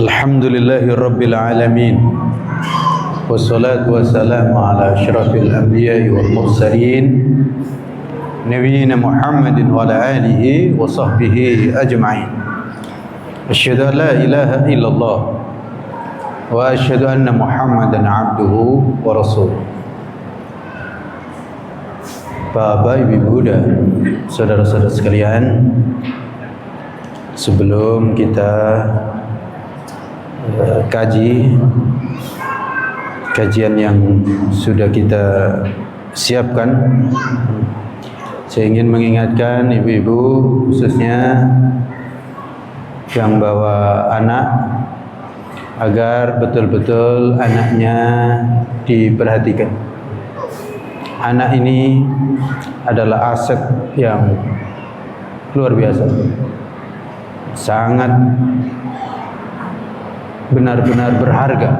Alhamdulillahi Rabbil Alamin. Wassalatu wassalamu ala asyrafil anbiya'i wal mursalin Nabiyyina Muhammadin wa ala alihi wa sahbihi ajma'in. Asyhadu an la ilaha illallah wa asyhadu anna Muhammadan abduhu wa rasuluh. Bapak, Ibu, dan saudara-saudara sekalian, sebelum kita kajian yang sudah kita siapkan, saya ingin mengingatkan ibu-ibu khususnya yang bawa anak agar betul-betul anaknya diperhatikan. Anak ini adalah aset yang luar biasa, sangat benar-benar berharga,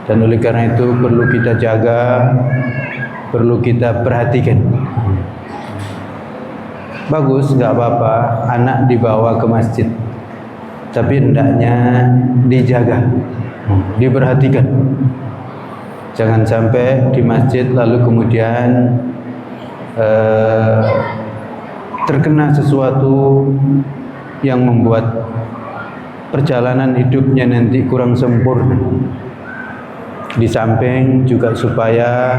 dan oleh karena itu perlu kita jaga, perlu kita perhatikan. Bagus, nggak apa-apa anak dibawa ke masjid, tapi hendaknya dijaga, diperhatikan. Jangan sampai di masjid lalu kemudian terkena sesuatu yang membuat perjalanan hidupnya nanti kurang sempurna. Di samping juga supaya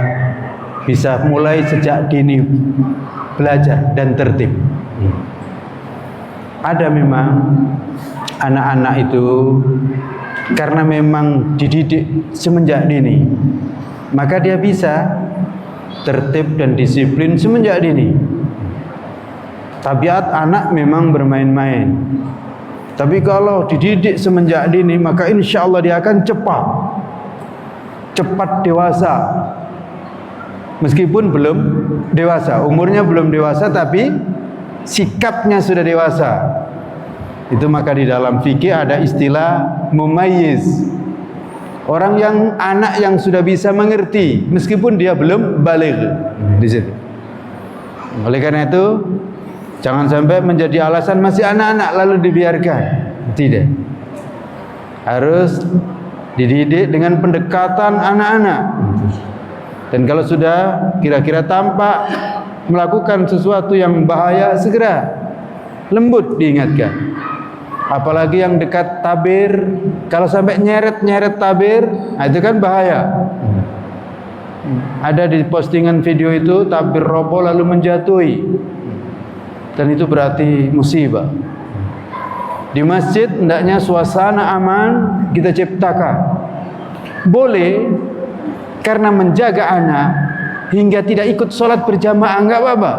bisa mulai sejak dini belajar dan tertib. Ada memang anak-anak itu karena memang dididik semenjak dini, maka dia bisa tertib dan disiplin semenjak dini. Tabiat anak memang bermain-main, tapi kalau dididik semenjak dini, maka insya Allah dia akan cepat dewasa. Meskipun belum dewasa, umurnya belum dewasa, tapi sikapnya sudah dewasa. Itu maka di dalam fikih ada istilah mumayyiz. Orang yang anak yang sudah bisa mengerti meskipun dia belum baligh. Di situ. Oleh karena itu, jangan sampai menjadi alasan masih anak-anak lalu dibiarkan. Tidak. Harus dididik dengan pendekatan anak-anak. Dan kalau sudah kira-kira tampak melakukan sesuatu yang bahaya, segera lembut diingatkan. Apalagi yang dekat tabir, kalau sampai nyeret-nyeret tabir, itu kan bahaya. Ada di postingan video itu tabir roboh lalu menjatuhi, dan itu berarti musibah. Di masjid hendaknya suasana aman kita ciptakan. Boleh karena menjaga anak hingga tidak ikut sholat berjamaah, enggak apa-apa,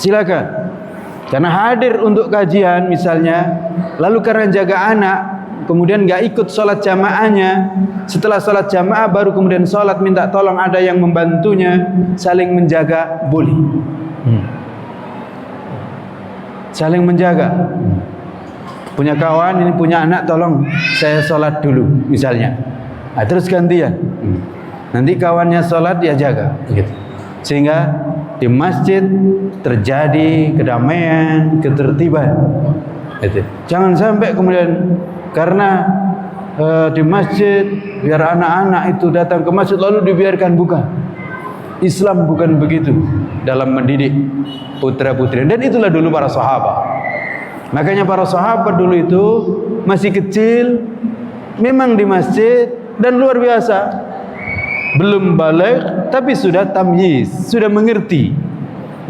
silakan. Karena hadir untuk kajian misalnya, lalu karena jaga anak kemudian enggak ikut sholat jamaahnya, setelah sholat jamaah baru kemudian sholat, minta tolong ada yang membantunya, saling menjaga, boleh. Saling menjaga. Punya kawan ini punya anak, tolong saya sholat dulu misalnya, nah, terus gantian. Nanti kawannya sholat dia jaga, gitu. Sehingga di masjid terjadi kedamaian, ketertiban. Gitu. Jangan sampai kemudian karena di masjid biar anak-anak itu datang ke masjid lalu dibiarkan, bukan. Islam bukan begitu dalam mendidik putra-putri. Dan itulah dulu para sahabat. Makanya para sahabat dulu itu masih kecil, memang di masjid dan luar biasa. Belum baligh tapi sudah tamyiz, sudah mengerti.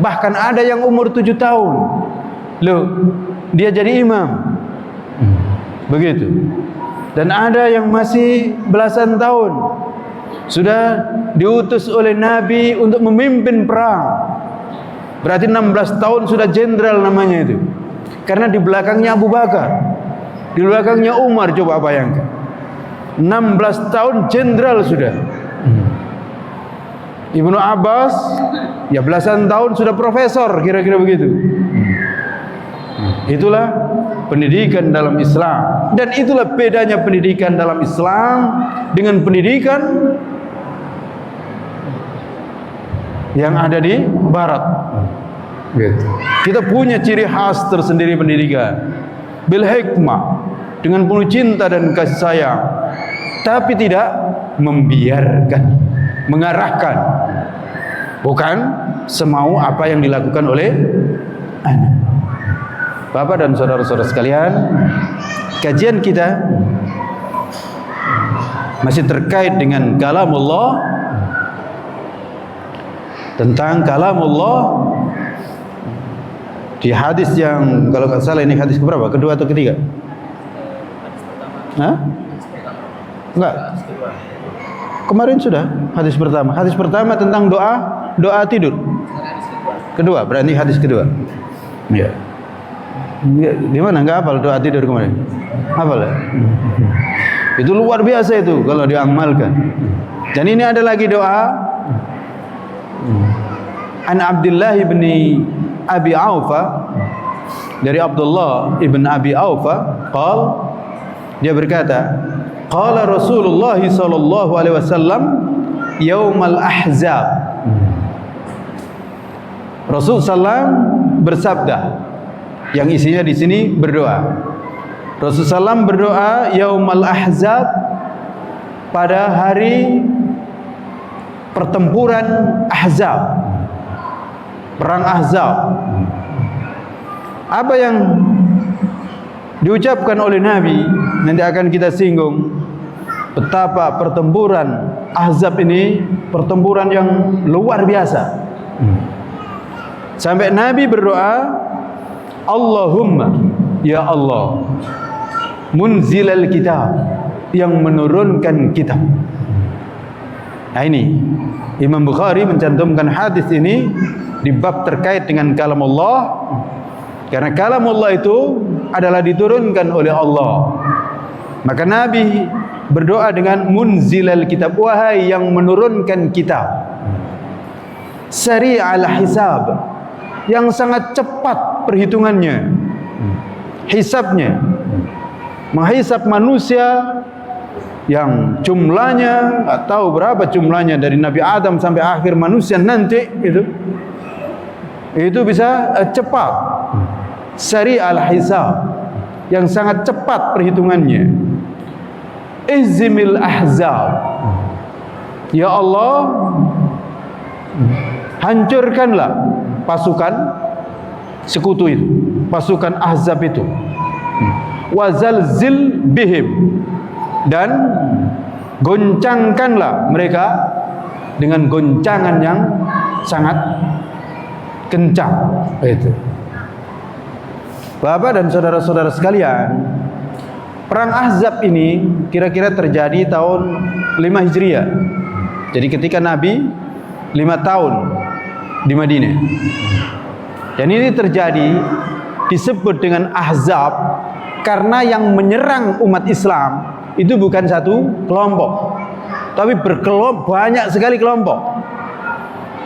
Bahkan ada yang umur 7 tahun, loh, dia jadi imam. Begitu. Dan ada yang masih belasan tahun, sudah diutus oleh Nabi untuk memimpin perang. Berarti 16 tahun sudah jenderal namanya itu. Karena di belakangnya Abu Bakar, di belakangnya Umar, coba bayangkan. 16 tahun jenderal sudah. Ibnu Abbas ya belasan tahun sudah profesor, kira-kira begitu. Itulah pendidikan dalam Islam, dan itulah bedanya pendidikan dalam Islam dengan pendidikan yang ada di Barat. Gitu. Kita punya ciri khas tersendiri pendidikan, bil hikmah, dengan penuh cinta dan kasih sayang, tapi tidak membiarkan, mengarahkan, bukan semau apa yang dilakukan oleh anak. Bapak dan saudara-saudara sekalian, kajian kita masih terkait dengan kalamullah, tentang kalamullah di hadis yang kalau nggak salah ini hadis keberapa? Kedua atau ketiga? Hah? Enggak. Kemarin sudah hadis pertama. Hadis pertama tentang doa tidur. Kedua, berarti hadis kedua. Ya. Di mana enggak hafal doa tidur kemarin? Hafal ya? Itu luar biasa itu kalau diamalkan. Dan ini ada lagi doa An Abdullah bin Abi Aufa, dari Abdullah ibn Abi Aufa, dia berkata, qala Rasulullah sallallahu alaihi wasallam yaumal ahzab. Rasul sallam bersabda, yang isinya di sini berdoa. Rasul sallam berdoa yaumal ahzab, pada hari pertempuran Ahzab, perang Ahzab. Apa yang diucapkan oleh Nabi nanti akan kita singgung, betapa pertempuran Ahzab ini pertempuran yang luar biasa. Sampai Nabi berdoa, Allahumma, ya Allah, munzilal kitab, yang menurunkan kitab. Nah ini Imam Bukhari mencantumkan hadis ini di bab terkait dengan kalamullah, karena kalamullah itu adalah diturunkan oleh Allah. Maka Nabi berdoa dengan munzilal kitab, wahai yang menurunkan kitab, sari'al hisab, yang sangat cepat perhitungannya, hisabnya, menghisab manusia yang jumlahnya nggak tahu berapa jumlahnya dari Nabi Adam sampai akhir manusia nanti, itu bisa cepat. Sari al-hisab, yang sangat cepat perhitungannya. Ihzimil ahzab, ya Allah, hancurkanlah pasukan sekutu itu, pasukan Ahzab itu. Wazalzil bihim, dan goncangkanlah mereka dengan goncangan yang sangat kencang. Itu. Bapak dan saudara-saudara sekalian, perang Ahzab ini kira-kira terjadi tahun 5 Hijriah. Jadi ketika Nabi 5 tahun di Madinah. Dan ini terjadi disebut dengan Ahzab karena yang menyerang umat Islam itu bukan satu kelompok, tapi banyak sekali kelompok.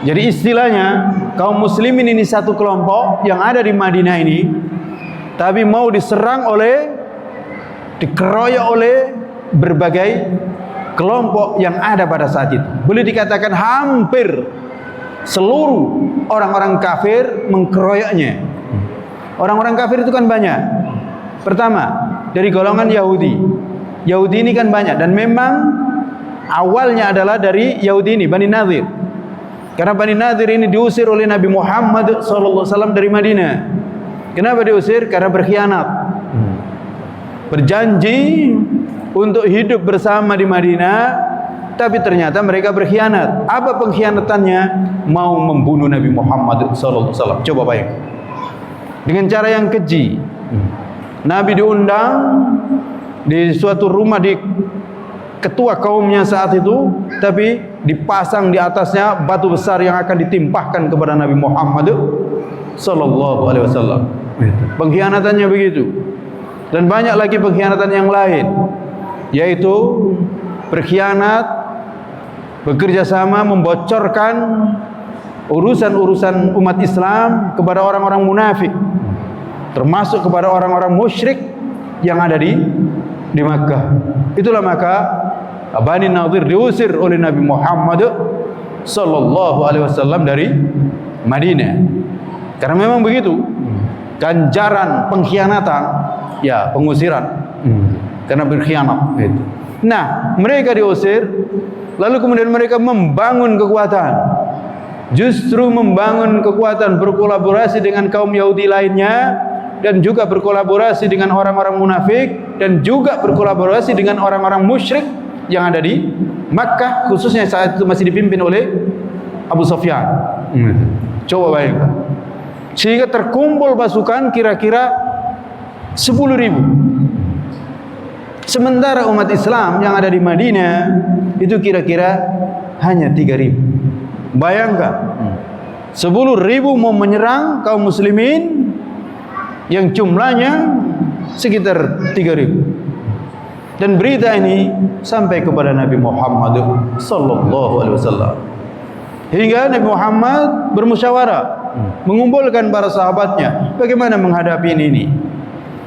Jadi istilahnya kaum muslimin ini satu kelompok yang ada di Madinah ini, tapi mau dikeroyok oleh berbagai kelompok yang ada pada saat itu. Boleh dikatakan hampir seluruh orang-orang kafir mengkeroyoknya. Orang-orang kafir itu kan banyak. Pertama, dari golongan Yahudi. Yahudi ini kan banyak, dan memang awalnya adalah dari Yahudi ini, Bani Nadir. Karena Bani Nadir ini diusir oleh Nabi Muhammad SAW dari Madinah. Kenapa diusir? Karena berkhianat. Berjanji untuk hidup bersama di Madinah, tapi ternyata mereka berkhianat. Apa pengkhianatannya? Mau membunuh Nabi Muhammad SAW. Coba bayangkan. Dengan cara yang keji. Nabi diundang di suatu rumah di ketua kaumnya saat itu, tapi dipasang di atasnya batu besar yang akan ditimpahkan kepada Nabi Muhammad SAW. Pengkhianatannya begitu. Dan banyak lagi pengkhianatan yang lain, yaitu berkhianat, bekerja sama membocorkan urusan-urusan umat Islam kepada orang-orang munafik, termasuk kepada orang-orang musyrik yang ada di Makkah. Itulah maka Bani Nadir diusir oleh Nabi Muhammad SAW dari Madinah. Karena memang begitu, ganjaran pengkhianatan, ya pengusiran, karena berkhianat. Gitu. Nah, mereka diusir, lalu kemudian mereka membangun kekuatan. Justru membangun kekuatan, berkolaborasi dengan kaum Yahudi lainnya, dan juga berkolaborasi dengan orang-orang munafik, dan juga berkolaborasi dengan orang-orang musyrik yang ada di Makkah, khususnya saat itu masih dipimpin oleh Abu Sufyan. Coba bayangkan. Sehingga terkumpul pasukan kira-kira 10.000. Sementara umat Islam yang ada di Madinah itu kira-kira hanya 3.000. Bayangkan, 10.000 mau menyerang kaum muslimin yang jumlahnya sekitar 3.000. Dan berita ini sampai kepada Nabi Muhammad sallallahu alaihi wasallam. Hingga Nabi Muhammad bermusyawarah, mengumpulkan para sahabatnya bagaimana menghadapi ini.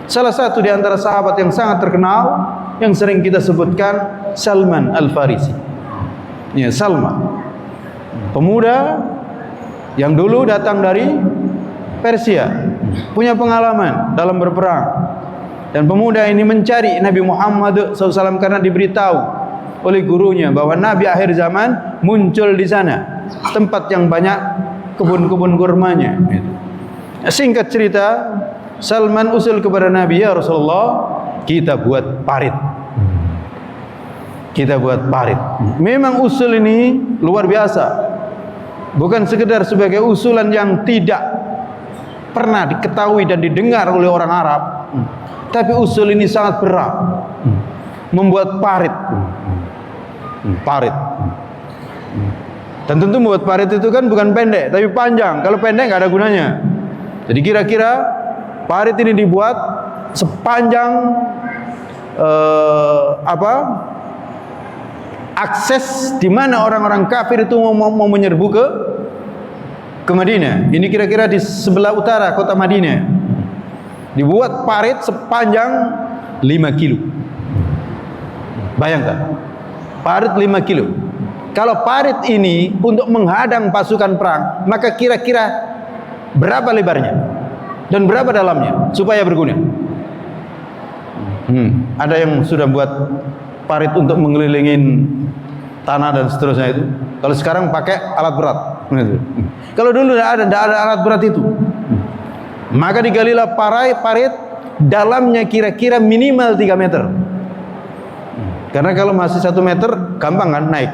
Salah satu di antara sahabat yang sangat terkenal yang sering kita sebutkan, Salman Al-Farisi. Ya, Salman, pemuda yang dulu datang dari Persia, punya pengalaman dalam berperang. Dan pemuda ini mencari Nabi Muhammad SAW karena diberitahu oleh gurunya bahwa Nabi akhir zaman muncul di sana, tempat yang banyak kebun-kebun kurmanya. Singkat cerita, Salman usul kepada Nabi, ya Rasulullah, kita buat parit. Kita buat parit. Memang usul ini luar biasa. Bukan sekedar sebagai usulan yang tidak pernah diketahui dan didengar oleh orang Arab, tapi usul ini sangat berat. Membuat parit. Parit. Dan tentu membuat parit itu kan bukan pendek, tapi panjang. Kalau pendek nggak ada gunanya. Jadi kira-kira parit ini dibuat sepanjang akses di mana orang-orang kafir itu mau menyerbu ke Madinah. Ini kira-kira di sebelah utara kota Madinah. Dibuat parit sepanjang 5 kilo. Bayangkan, parit 5 kilo. Kalau parit ini untuk menghadang pasukan perang, maka kira-kira berapa lebarnya? Dan berapa dalamnya supaya berguna? Ada yang sudah buat parit untuk mengelilingin tanah dan seterusnya itu. Kalau sekarang pakai alat berat. Kalau dulu tidak ada alat berat itu. Maka digalilah parit dalamnya kira-kira minimal 3 meter. Karena kalau masih 1 meter gampang kan naik.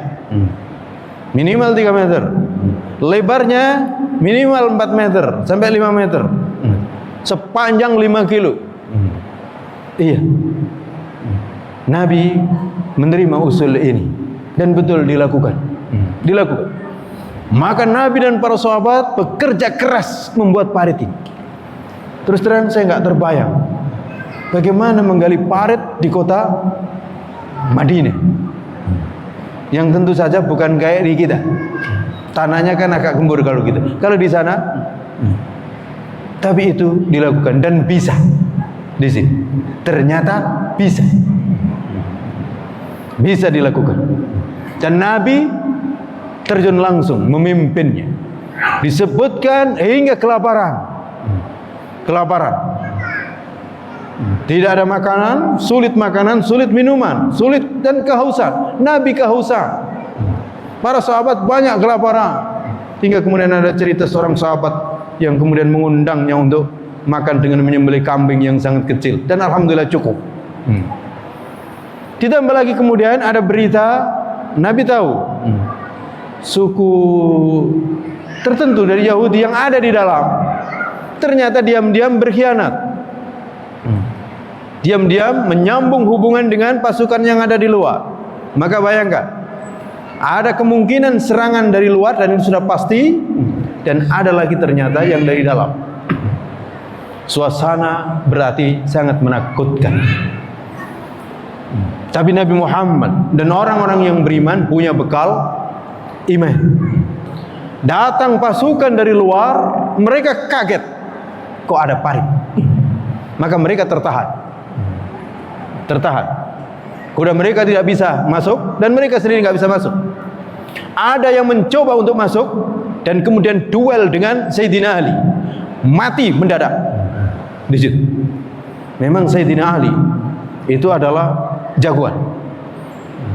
Minimal 3 meter. Lebarnya minimal 4 meter sampai 5 meter. Sepanjang 5 kilo. Iya. Nabi menerima usul ini dan betul dilakukan. Dilakukan. Maka Nabi dan para sahabat bekerja keras membuat parit ini. Terus terang saya nggak terbayang bagaimana menggali parit di kota Madinah, yang tentu saja bukan kayak di kita. Tanahnya kan agak gembur kalau gitu. Kalau di sana, tapi itu dilakukan dan bisa di sini. Ternyata bisa dilakukan. Dan Nabi terjun langsung memimpinnya. Disebutkan hingga kelaparan. Tidak ada makanan, sulit minuman, sulit dan kehausan. Nabi kehausan. Para sahabat banyak kelaparan. Hingga kemudian ada cerita seorang sahabat yang kemudian mengundangnya untuk makan dengan menyembelih kambing yang sangat kecil, dan alhamdulillah cukup. Ditambah lagi kemudian ada berita, Nabi tahu suku tertentu dari Yahudi yang ada di dalam ternyata diam-diam berkhianat, diam-diam menyambung hubungan dengan pasukan yang ada di luar. Maka bayangkan, ada kemungkinan serangan dari luar dan itu sudah pasti, dan ada lagi ternyata yang dari dalam. Suasana berarti sangat menakutkan. Tapi Nabi Muhammad dan orang-orang yang beriman punya bekal iman. Datang pasukan dari luar, mereka kaget, kok ada parit. Maka mereka tertahan. Kuda mereka tidak bisa masuk dan mereka sendiri nggak bisa masuk. Ada yang mencoba untuk masuk dan kemudian duel dengan Sayyidina Ali, mati mendadak di situ. Memang Sayyidina Ali itu adalah jagoan,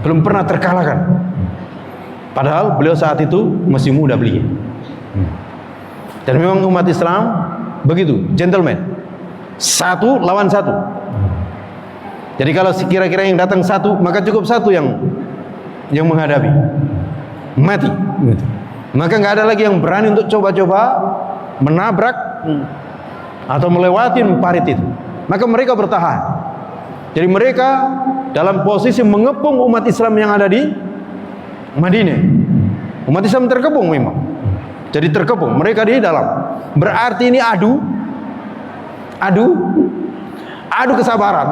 belum pernah terkalahkan. Padahal beliau saat itu masih muda beliau. Dan memang umat Islam begitu, gentleman, satu lawan satu. Jadi kalau kira-kira yang datang satu, maka cukup satu yang menghadapi, mati. Maka nggak ada lagi yang berani untuk coba-coba menabrak atau melewati parit itu. Maka mereka bertahan. Jadi mereka dalam posisi mengepung umat Islam yang ada di Madinah. Umat Islam terkepung memang. Jadi terkepung, mereka di dalam. Berarti ini adu kesabaran.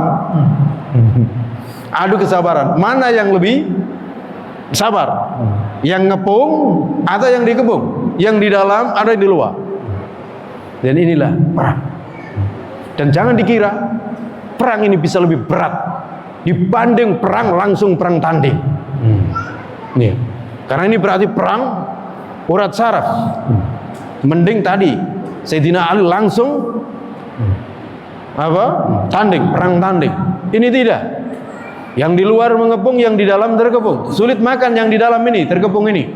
Adu kesabaran. Mana yang lebih sabar? Yang ngepung atau yang dikepung? Yang di dalam ada yang di luar. Dan inilah perang. Dan jangan dikira perang ini bisa lebih berat dibanding perang langsung perang tanding. Nih, karena ini berarti perang urat saraf. Mending tadi Sayyidina Ali langsung tanding, perang tanding. Ini tidak. Yang di luar mengepung, yang di dalam terkepung. Sulit makan yang di dalam ini, terkepung ini.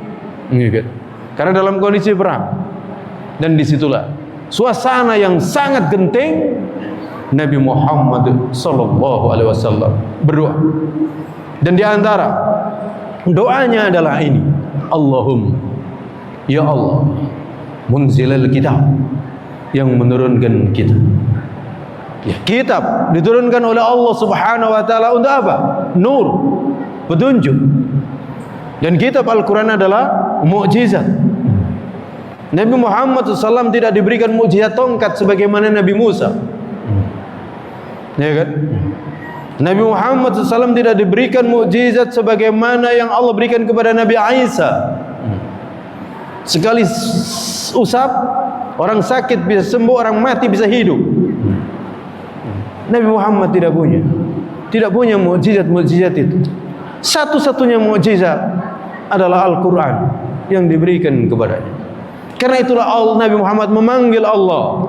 Karena dalam kondisi perang. Dan disitulah suasana yang sangat genting. Nabi Muhammad sallallahu alaihi wasallam berdoa. Dan di antara doanya adalah ini, Allahumma, ya Allah, munzilal kitab, yang menurunkan kitab. Ya, kitab diturunkan oleh Allah Subhanahu wa taala untuk apa? Nur, petunjuk. Dan kitab Al-Qur'an adalah mukjizat. Nabi Muhammad SAW tidak diberikan mukjizat tongkat sebagaimana Nabi Musa. Ya kan? Nabi Muhammad SAW tidak diberikan mukjizat sebagaimana yang Allah berikan kepada Nabi Isa. Sekali usap, orang sakit bisa sembuh, orang mati bisa hidup. Nabi Muhammad tidak punya mukjizat itu. Satu-satunya mukjizat adalah Al-Quran yang diberikan kepadanya. Karena itulah Nabi Muhammad memanggil Allah,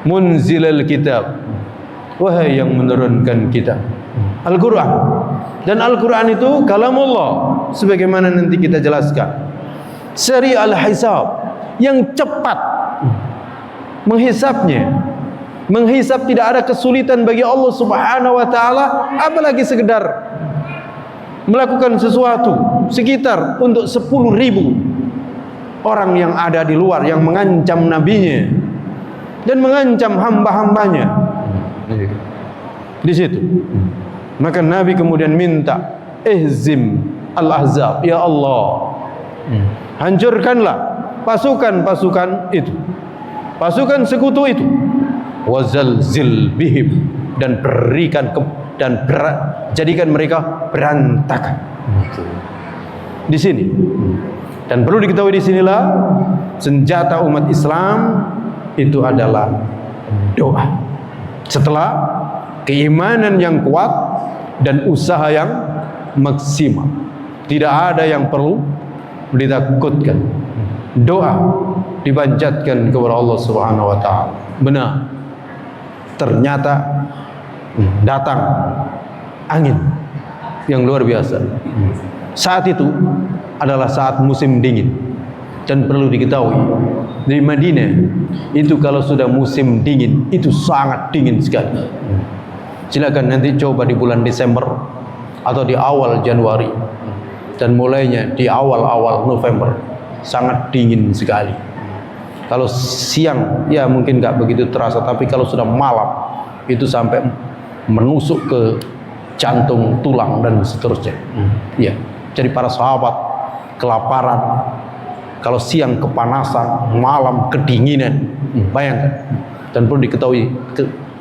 munzilal kitab, wahai yang menurunkan kitab, Al-Quran. Dan Al-Quran itu kalamullah, sebagaimana nanti kita jelaskan. Seri al-hisab, yang cepat menghisapnya. Menghisap tidak ada kesulitan bagi Allah Subhanahu wa taala, apalagi sekedar melakukan sesuatu sekitar untuk 10.000 orang yang ada di luar yang mengancam nabinya dan mengancam hamba-hambanya. Di situ maka Nabi kemudian minta, ihzim al-ahzab, ya Allah, hancurkanlah pasukan-pasukan itu, pasukan sekutu itu, wazalzil bihim, dan berikan jadikan mereka berantakan. Di sini. Dan perlu diketahui di sinilah senjata umat Islam itu adalah doa. Setelah keimanan yang kuat dan usaha yang maksimal, tidak ada yang perlu ditakutkan. Doa dipanjatkan kepada Allah Subhanahu wa taala. Benar, ternyata datang angin yang luar biasa. Saat itu adalah saat musim dingin. Dan perlu diketahui, di Madinah itu kalau sudah musim dingin itu sangat dingin sekali. Silakan nanti coba di bulan Desember atau di awal Januari, dan mulainya di awal-awal November, sangat dingin sekali. Kalau siang ya mungkin nggak begitu terasa, tapi kalau sudah malam itu sampai menusuk ke jantung, tulang, dan seterusnya. Ya, jadi para sahabat kelaparan, kalau siang kepanasan, malam kedinginan, bayangkan. Dan perlu diketahui,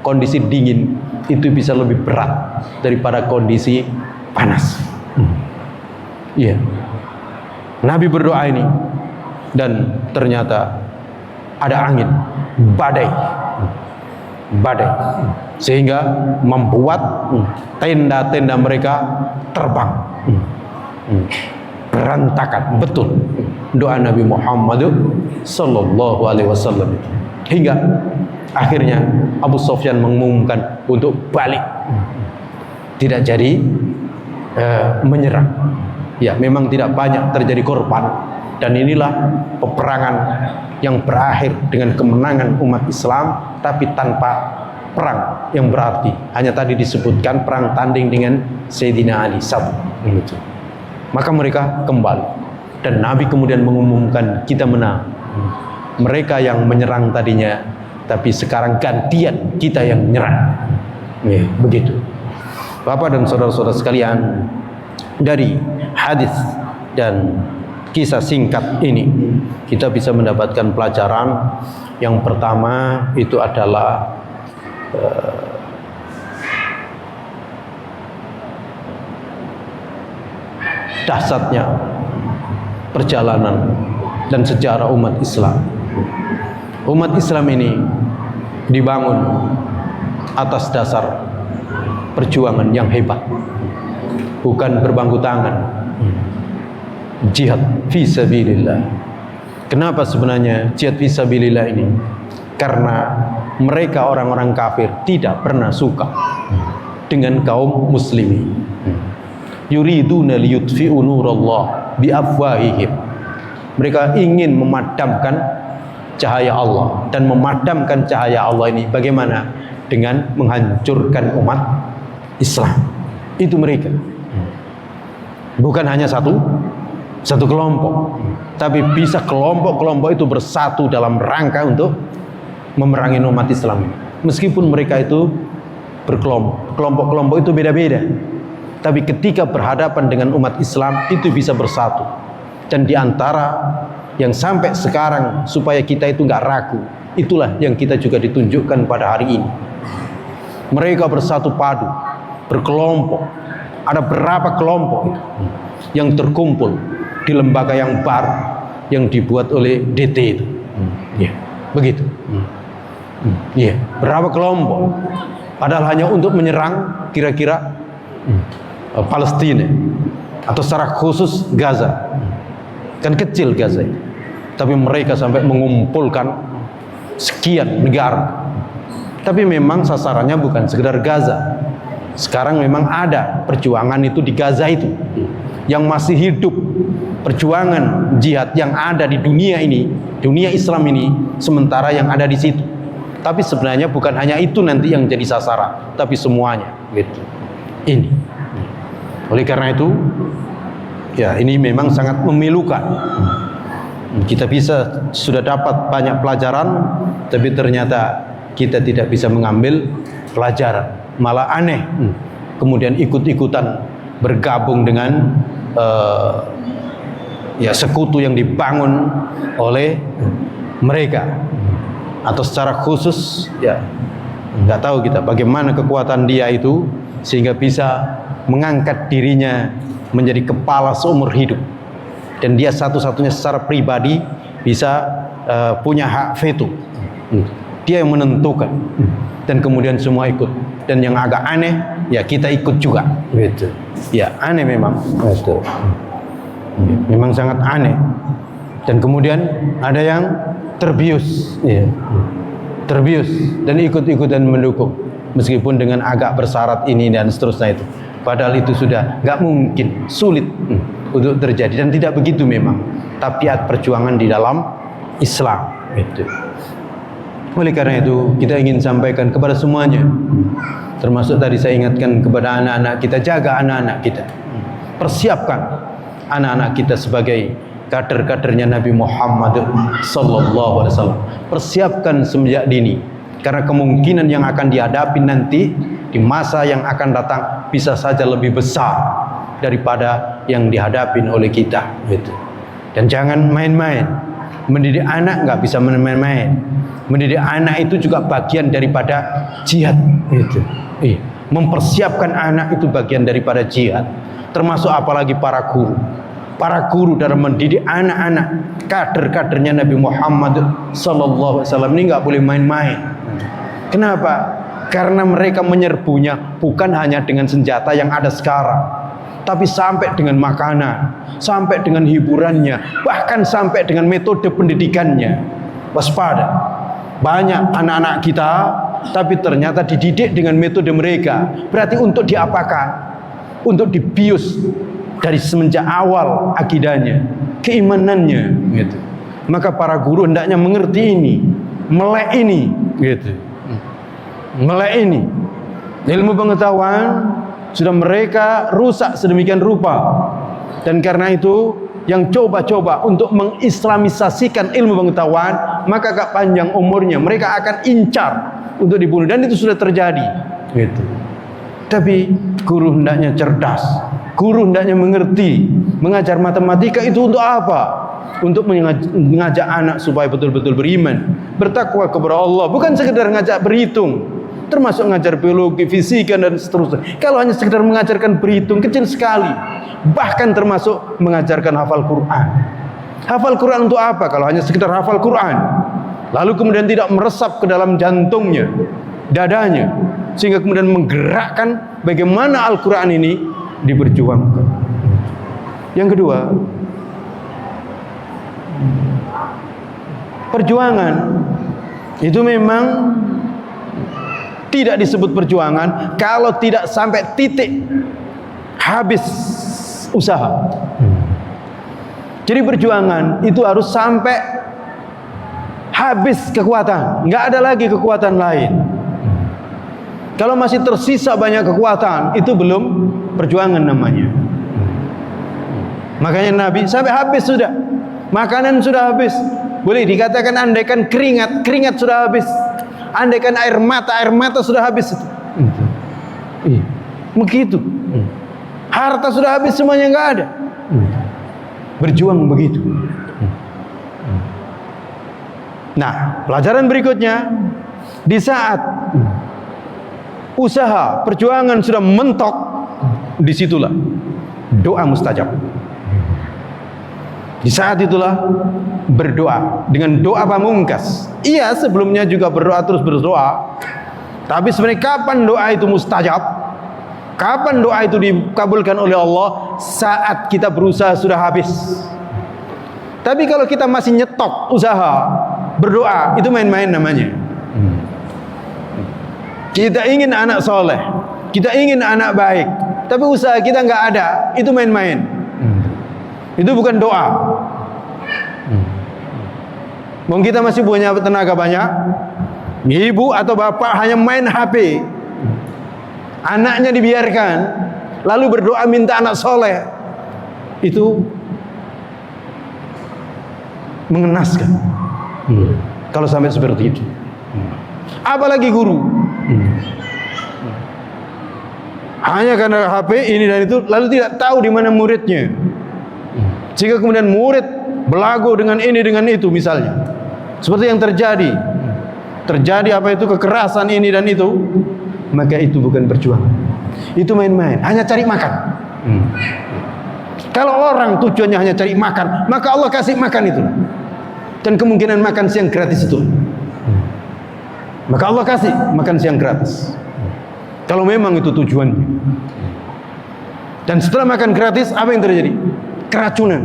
kondisi dingin itu bisa lebih berat daripada kondisi panas. Iya. Nabi berdoa ini, dan ternyata ada angin, badai, sehingga membuat tenda-tenda mereka terbang, berantakan betul. doa Nabi Muhammad sallallahu alaihi wasallam. Hingga akhirnya Abu Sufyan mengumumkan untuk balik, tidak jadi menyerang. Ya, memang tidak banyak terjadi korban, dan inilah peperangan yang berakhir dengan kemenangan umat Islam, tapi tanpa perang yang berarti. Hanya tadi disebutkan perang tanding dengan Sayyidina Ali satu. Maka mereka kembali, dan Nabi kemudian mengumumkan, kita menang. Mereka yang menyerang tadinya, tapi sekarang gantian kita yang menyerang. Begitu. Bapak dan saudara-saudara sekalian, dari hadis dan kisah singkat ini kita bisa mendapatkan pelajaran. Yang pertama itu adalah dahsyatnya perjalanan dan sejarah umat Islam. Umat Islam ini dibangun atas dasar perjuangan yang hebat, bukan berbangku tangan. Jihad fi sabilillah. Kenapa sebenarnya jihad fi sabilillah ini? Karena mereka orang-orang kafir tidak pernah suka dengan kaum muslimin. Yuriduna liyutfi'u nurallah biafwahihim. Mereka ingin memadamkan cahaya Allah, dan memadamkan cahaya Allah ini bagaimana? Dengan menghancurkan umat Islam. Itu mereka. Bukan hanya satu kelompok, tapi bisa kelompok-kelompok itu bersatu dalam rangka untuk memerangi umat Islam. Meskipun mereka itu berkelompok, kelompok-kelompok itu beda-beda, tapi ketika berhadapan dengan umat Islam itu bisa bersatu. Dan diantara yang sampai sekarang supaya kita itu nggak ragu, itulah yang kita juga ditunjukkan pada hari ini. Mereka bersatu padu, berkelompok. Ada berapa kelompok yang terkumpul di lembaga yang baru yang dibuat oleh DT itu. Begitu. Berapa kelompok? Padahal hanya untuk menyerang kira-kira Palestina, atau secara khusus Gaza. Kan kecil Gaza itu, tapi mereka sampai mengumpulkan sekian negara. Tapi memang sasarannya bukan sekedar Gaza. Sekarang memang ada perjuangan itu di Gaza itu yang masih hidup, perjuangan jihad yang ada di dunia ini, dunia Islam ini, sementara yang ada di situ. Tapi sebenarnya bukan hanya itu nanti yang jadi sasaran, tapi semuanya gitu. Ini. Oleh karena itu, ya ini memang sangat memilukan. Kita sudah dapat banyak pelajaran, tapi ternyata kita tidak bisa mengambil pelajaran. Malah aneh, kemudian ikut-ikutan bergabung dengan sekutu yang dibangun oleh mereka. Atau secara khusus, ya nggak tahu kita bagaimana kekuatan dia itu sehingga bisa mengangkat dirinya menjadi kepala seumur hidup, dan dia satu-satunya secara pribadi bisa punya hak veto. Dia yang menentukan, dan kemudian semua ikut. Dan yang agak aneh, ya kita ikut juga. Gitu. Ya aneh memang. Gitu. Memang sangat aneh. Dan kemudian ada yang terbius, terbius dan ikut-ikutan mendukung, meskipun dengan agak bersyarat ini dan seterusnya itu. Padahal itu sudah nggak mungkin, sulit untuk terjadi, dan tidak begitu memang tabiat perjuangan di dalam Islam. Itu. Oleh karena itu kita ingin sampaikan kepada semuanya, termasuk tadi saya ingatkan kepada anak-anak kita, jaga anak-anak kita, persiapkan anak-anak kita sebagai kader-kadernya Nabi Muhammad sallallahu alaihi wasallam. Persiapkan semenjak dini, karena kemungkinan yang akan dihadapi nanti di masa yang akan datang bisa saja lebih besar daripada yang dihadapi oleh kita. Gitu. Dan jangan main-main. Mendidik anak nggak bisa main-main. Mendidik anak itu juga bagian daripada jihad. Gitu. Mempersiapkan anak itu bagian daripada jihad. Termasuk apalagi para guru. Para guru dalam mendidik anak-anak, kader-kadernya Nabi Muhammad sallallahu alaihi wasallam ini nggak boleh main-main. Kenapa? Karena mereka menyerbunya bukan hanya dengan senjata yang ada sekarang, tapi sampai dengan makanan, sampai dengan hiburannya, bahkan sampai dengan metode pendidikannya. Waspada. Banyak anak-anak kita tapi ternyata dididik dengan metode mereka. Berarti untuk diapakan? Untuk dibius dari semenjak awal akidahnya, keimanannya gitu. Maka para guru hendaknya mengerti ini, melek ini gitu. Melek ini. Ilmu pengetahuan sudah mereka rusak sedemikian rupa. Dan karena itu yang coba-coba untuk mengislamisasikan ilmu pengetahuan, maka gak panjang umurnya mereka akan incar untuk dibunuh, dan itu sudah terjadi gitu. Tapi guru hendaknya cerdas, guru hendaknya mengerti. Mengajar matematika itu untuk apa? Untuk mengajak anak supaya betul-betul beriman, bertakwa kepada Allah, bukan sekedar ngajak berhitung. Termasuk mengajar biologi, fisika dan seterusnya. Kalau hanya sekedar mengajarkan berhitung, kecil sekali. Bahkan termasuk mengajarkan hafal Quran. Hafal Quran untuk apa? Kalau hanya sekedar hafal Quran, lalu kemudian tidak meresap ke dalam jantungnya, dadanya, sehingga kemudian menggerakkan bagaimana Al-Quran ini diperjuangkan. Yang kedua, perjuangan itu memang tidak disebut perjuangan kalau tidak sampai titik habis usaha. Jadi perjuangan itu harus sampai habis kekuatan, nggak ada lagi kekuatan lain. Kalau masih tersisa banyak kekuatan, itu belum perjuangan namanya. Makanya Nabi sampai habis sudah, makanan sudah habis. Boleh dikatakan andaikan keringat sudah habis. Andaikan air mata sudah habis. Begitu. Harta sudah habis, semuanya nggak ada. Berjuang begitu. Nah, pelajaran berikutnya, di saat usaha perjuangan sudah mentok, disitulah doa mustajab. Di saat itulah berdoa dengan doa pamungkas. Iya, sebelumnya juga berdoa, terus berdoa. Tapi sebenarnya kapan doa itu mustajab? Kapan doa itu dikabulkan oleh Allah? Saat kita berusaha sudah habis. Tapi kalau kita masih nyetok usaha, berdoa, itu main-main namanya. Kita ingin anak soleh, kita ingin anak baik, tapi usaha kita nggak ada, itu main-main. Itu bukan doa. Mungkin kita masih punya tenaga banyak, ibu atau bapak hanya main HP, anaknya dibiarkan, lalu berdoa minta anak soleh, itu mengenaskan. Kalau sampai seperti itu, apalagi guru, hanya karena HP ini dan itu, lalu tidak tahu di mana muridnya, sehingga kemudian murid belagu dengan ini dengan itu misalnya, seperti yang terjadi apa itu kekerasan ini dan itu, maka itu bukan perjuangan, itu main-main, hanya cari makan. Kalau orang tujuannya hanya cari makan, maka Allah kasih makan itu, dan kemungkinan makan siang gratis itu, maka Allah kasih makan siang gratis. Kalau memang itu tujuannya. Dan setelah makan gratis, apa yang terjadi? Keracunan.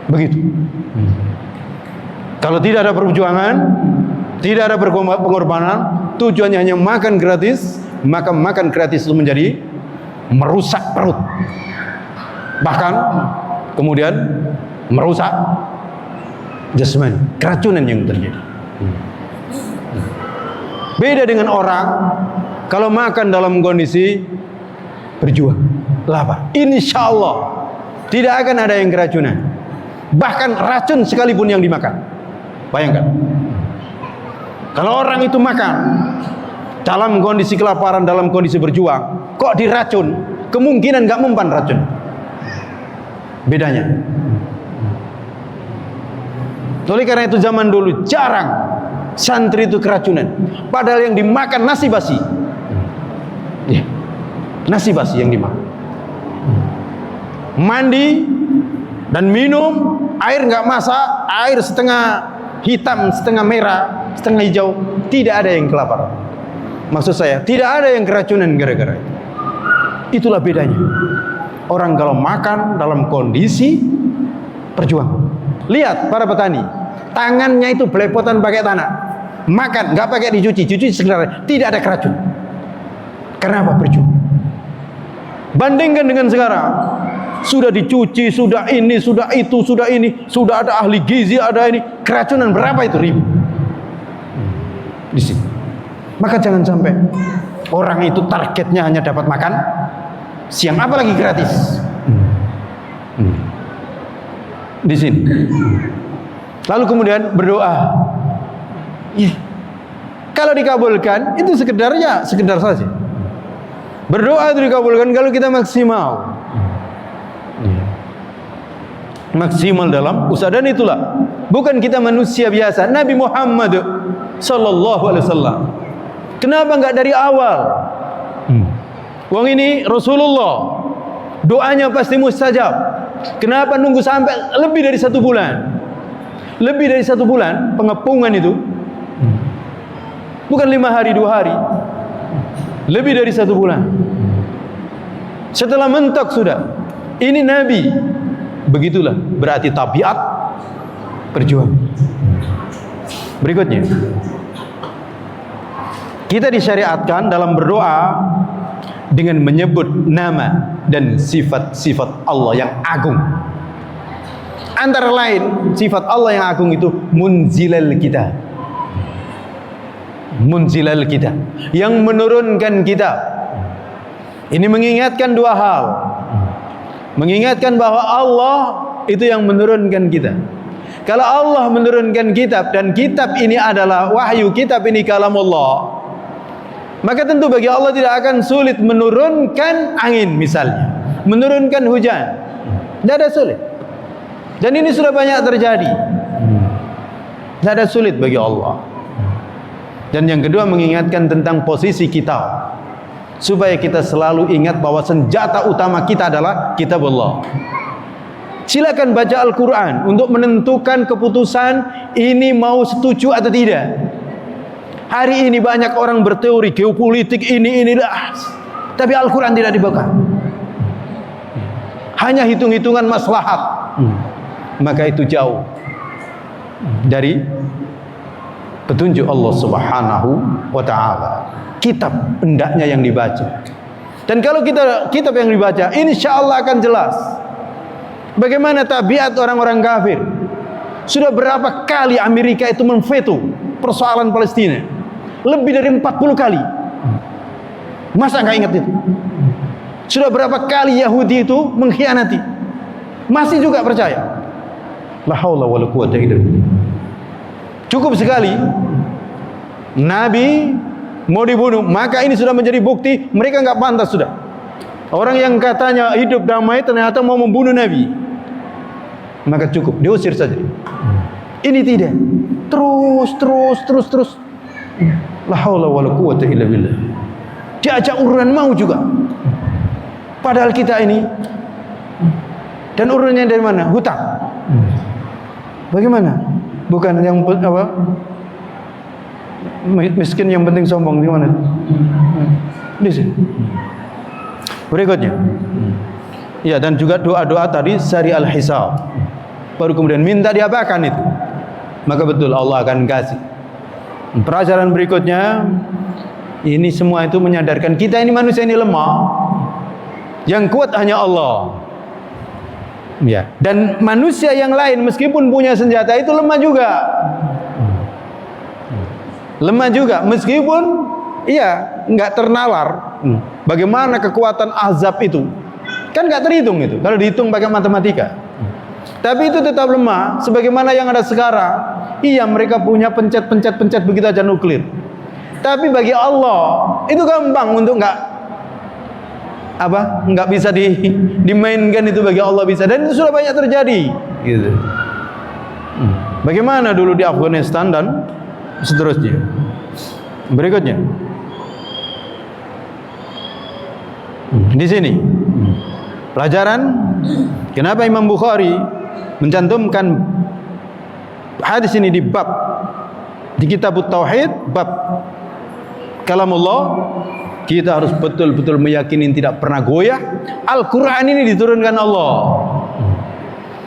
Begitu. Kalau tidak ada perjuangan, tidak ada pengorbanan, tujuannya hanya makan gratis, maka makan gratis itu menjadi merusak perut. Bahkan kemudian merusak jasmani, keracunan yang terjadi. Beda dengan orang kalau makan dalam kondisi berjuang, lapar, insya Allah tidak akan ada yang keracunan. Bahkan racun sekalipun yang dimakan. Bayangkan, kalau orang itu makan dalam kondisi kelaparan, dalam kondisi berjuang, kok diracun, kemungkinan gak mempan racun. Bedanya. Oleh karena itu zaman dulu jarang santri itu keracunan, padahal yang dimakan nasi basi. Nasi basi yang dimakan. Mandi dan minum air nggak masak, air setengah hitam, setengah merah, setengah hijau, tidak ada yang kelaparan. Maksud saya, tidak ada yang keracunan gara-gara itu. Itulah bedanya. Orang kalau makan dalam kondisi perjuangan. Lihat para petani, tangannya itu belepotan pakai tanah. Makan nggak pakai dicuci sekedar, tidak ada keracun. Karena apa? Berjuang. Bandingkan dengan sekarang, sudah dicuci, sudah ini, sudah itu, sudah ini, sudah ada ahli gizi, ada ini, keracunan berapa itu ribu di sini. Maka jangan sampai orang itu targetnya hanya dapat makan siang, apalagi gratis di sini. Lalu kemudian berdoa. Kalau dikabulkan itu sekedar saja. Berdoa itu dikabulkan kalau kita maksimal dalam usaha. Dan itulah, bukan kita manusia biasa. Nabi Muhammad sallallahu alaihi wasallam, kenapa enggak dari awal? Wong ini Rasulullah, doanya pasti mustajab. Kenapa nunggu sampai lebih dari 1 bulan? Lebih dari 1 bulan pengepungan itu, bukan 5 hari 2 hari, lebih dari 1 bulan. Setelah mentok sudah, ini Nabi. Begitulah berarti tabiat berjuang. Berikutnya, kita disyariatkan dalam berdoa dengan menyebut nama dan sifat-sifat Allah yang agung. Antara lain sifat Allah yang agung itu munzilal kitab. Munzilal kitab, yang menurunkan kitab. Ini mengingatkan 2 hal. Mengingatkan bahwa Allah itu yang menurunkan kitab. Kalau Allah menurunkan kitab dan kitab ini adalah wahyu, kitab ini kalamullah, maka tentu bagi Allah tidak akan sulit menurunkan angin misalnya, menurunkan hujan. Tidak ada sulit. Dan ini sudah banyak terjadi. Tidak ada sulit bagi Allah. Dan yang kedua, mengingatkan tentang posisi kita, supaya kita selalu ingat bahwa senjata utama kita adalah kitab Allah. Silakan baca Al-Quran untuk menentukan keputusan ini mau setuju atau tidak. Hari ini banyak orang berteori geopolitik ini lah, tapi Al-Quran tidak dibuka. Hanya hitung-hitungan maslahat. Maka itu jauh dari petunjuk Allah Subhanahu wa ta'ala. Kitab hendaknya yang dibaca. Dan kalau kitab yang dibaca, insya Allah akan jelas bagaimana tabiat orang-orang kafir. Sudah berapa kali Amerika itu memveto persoalan Palestina? Lebih dari 40 kali. Masa nggak ingat itu? Sudah berapa kali Yahudi itu mengkhianati? Masih juga percaya. La haula wala quwwata illa billah. Cukup sekali Nabi mau dibunuh, maka ini sudah menjadi bukti mereka nggak pantas sudah. Orang yang katanya hidup damai ternyata mau membunuh Nabi, maka cukup diusir saja. Ini tidak, terus. La haula wala quwwata illa billah. Diajak urunan mau juga. Padahal kita ini, dan urunannya dari mana? Hutang. Bagaimana? Bukan yang apa? Miskin yang penting sombong, di mana? Di sini. Berikutnya. Ya, dan juga doa-doa tadi sari al-hisab. Baru kemudian minta diapakan itu. Maka betul Allah akan kasih. Pelajaran berikutnya, ini semua itu menyadarkan kita ini manusia ini lemah. Yang kuat hanya Allah. Ya, dan manusia yang lain meskipun punya senjata itu lemah juga. Lemah juga meskipun iya enggak ternalar. Bagaimana kekuatan azab itu? Kan enggak terhitung itu kalau dihitung pakai matematika. Tapi itu tetap lemah sebagaimana yang ada sekarang. Iya, mereka punya pencet begitu aja nuklir. Tapi bagi Allah itu gampang untuk enggak bisa dimainkan, itu bagi Allah bisa, dan itu sudah banyak terjadi gitu. Bagaimana dulu di Afghanistan dan seterusnya. Berikutnya di sini pelajaran kenapa Imam Bukhari mencantumkan hadis ini di bab, di kitab Tauhid, bab kalamullah, kita harus betul-betul meyakini tidak pernah goyah. Al-Quran ini diturunkan Allah.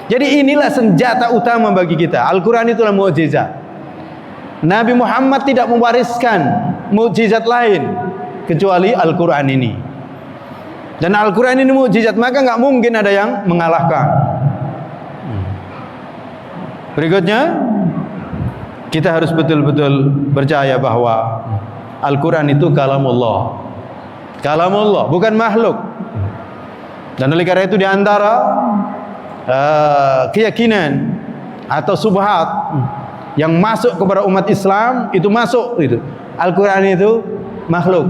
Jadi inilah senjata utama bagi kita. Al-Quran itulah mukjizat. Nabi Muhammad tidak mewariskan mukjizat lain kecuali Al-Quran ini. Dan Al-Quran ini mukjizat, maka nggak mungkin ada yang mengalahkan. Berikutnya, kita harus betul-betul percaya bahwa Al-Quran itu kalamullah. Kalamullah, bukan makhluk. Dan oleh karena itu di antara keyakinan atau subhat yang masuk kepada umat Islam itu masuk itu. Al-Quran itu makhluk.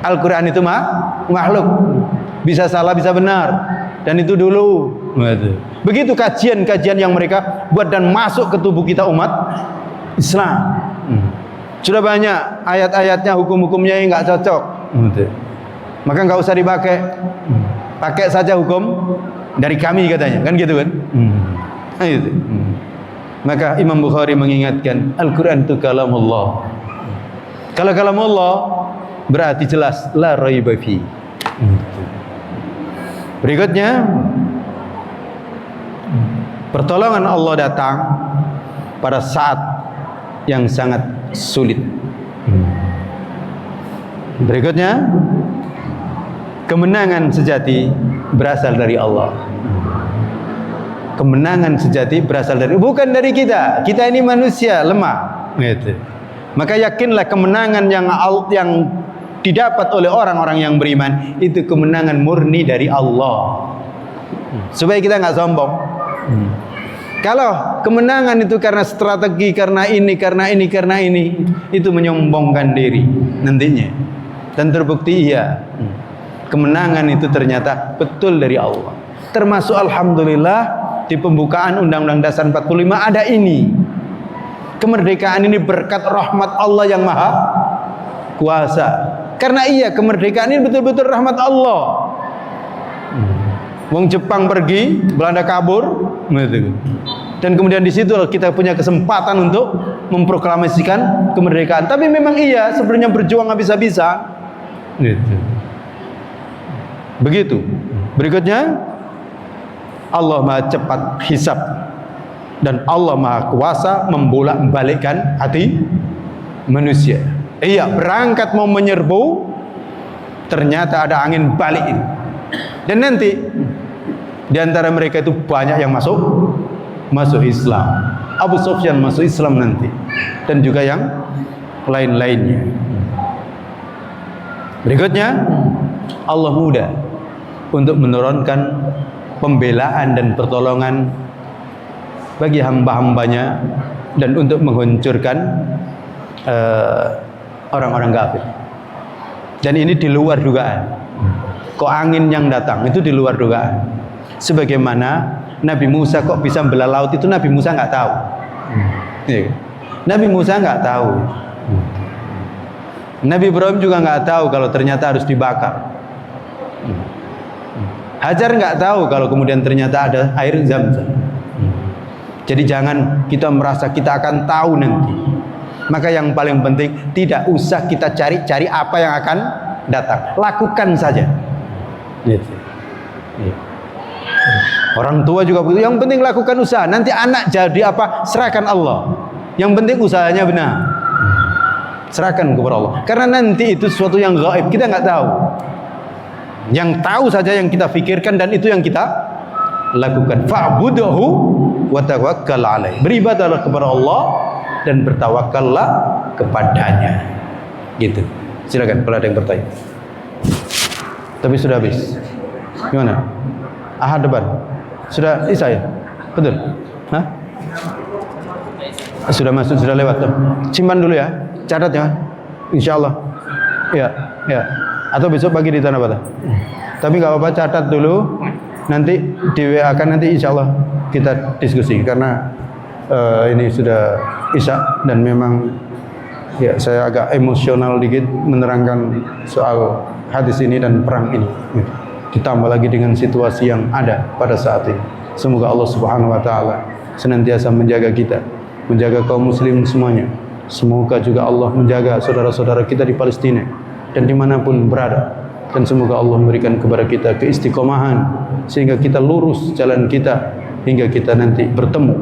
Al-Quran itu makhluk. Bisa salah, bisa benar. Dan itu dulu. Begitu kajian-kajian yang mereka buat dan masuk ke tubuh kita umat Islam. Sudah banyak ayat-ayatnya, hukum-hukumnya yang nggak cocok. Maka nggak usah dipakai. Pakai saja hukum dari kami katanya, kan gitu kan? Gitu. Maka Imam Bukhari mengingatkan Al-Quran itu kalamullah. Kalau kalamullah berarti jelas la raiba fi. Berikutnya, pertolongan Allah datang pada saat yang sangat sulit. Berikutnya, kemenangan sejati berasal dari Allah. Kemenangan sejati berasal dari, bukan dari kita. Kita ini manusia lemah. Gitu. Maka yakinlah kemenangan yang didapat oleh orang-orang yang beriman itu kemenangan murni dari Allah. Supaya kita nggak sombong. Kalau kemenangan itu karena strategi, karena ini, itu menyombongkan diri nantinya. Dan terbukti iya. Kemenangan itu ternyata betul dari Allah. Termasuk alhamdulillah di pembukaan Undang-Undang Dasar 45 ada ini. Kemerdekaan ini berkat rahmat Allah yang maha kuasa. Karena iya, kemerdekaan ini betul-betul rahmat Allah. Wong Jepang pergi, Belanda kabur, dan kemudian di situ kita punya kesempatan untuk memproklamasikan kemerdekaan. Tapi memang iya, sebelumnya berjuang habis-habisan. Begitu. Berikutnya, Allah maha cepat hisab dan Allah maha kuasa membolak-balikkan hati manusia. Iya, berangkat mau menyerbu, ternyata ada angin balik ini. Dan nanti di antara mereka itu banyak yang masuk Islam. Abu Sufyan masuk Islam nanti, dan juga yang lain-lainnya. Berikutnya, Allah mudah untuk menurunkan pembelaan dan pertolongan bagi hamba-hambanya dan untuk menghancurkan orang-orang kafir. Dan ini di luar dugaan. Kok angin yang datang itu di luar dugaan. Sebagaimana Nabi Musa kok bisa belah laut itu Nabi Musa nggak tahu. Nabi Musa nggak tahu. Nabi Ibrahim juga nggak tahu kalau ternyata harus dibakar. Hajar nggak tahu kalau kemudian ternyata ada air Zam-Zam. Jadi jangan kita merasa kita akan tahu nanti. Maka yang paling penting tidak usah kita cari-cari apa yang akan datang. Lakukan saja. Orang tua juga begitu. Yang penting lakukan usaha. Nanti anak jadi apa? Serahkan Allah. Yang penting usahanya benar. Serahkan kepada Allah. Karena nanti itu sesuatu yang gaib, kita nggak tahu. Yang tahu saja yang kita pikirkan dan itu yang kita lakukan. Fa'buduhu wa tawakkal alaih. Beribadahlah kepada Allah dan bertawakallah kepadanya. Gitu. Silakan kalau ada yang bertanya. Tapi sudah habis. Gimana? Ahad depan. Sudah Isya ya? Betul? Hah? Sudah masuk, sudah lewat. Simpan dulu ya. Catat ya. Insyaallah. Ya, ya. Atau besok pagi di Tanah Bata. Tapi nggak apa-apa, catat dulu. Nanti di WA kan nanti insyaallah kita diskusi karena ini sudah Isya dan memang ya saya agak emosional dikit menerangkan soal hadis ini dan perang ini. Ditambah lagi dengan situasi yang ada pada saat ini. Semoga Allah Subhanahu wa taala senantiasa menjaga kita, menjaga kaum muslim semuanya Semoga juga Allah menjaga saudara-saudara kita di Palestina dan dimanapun berada. Dan semoga Allah memberikan kepada kita keistiqomahan sehingga kita lurus jalan kita hingga kita nanti bertemu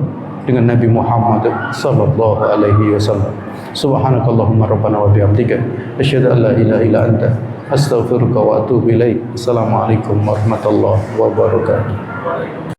dengan Nabi Muhammad sallallahu alaihi wasallam. Subhanakallahumma rabbana wa bihamdika asyhadu an la ilaha illa anta astaghfiruka wa atubu ilaik. Assalamualaikum warahmatullahi wabarakatuh.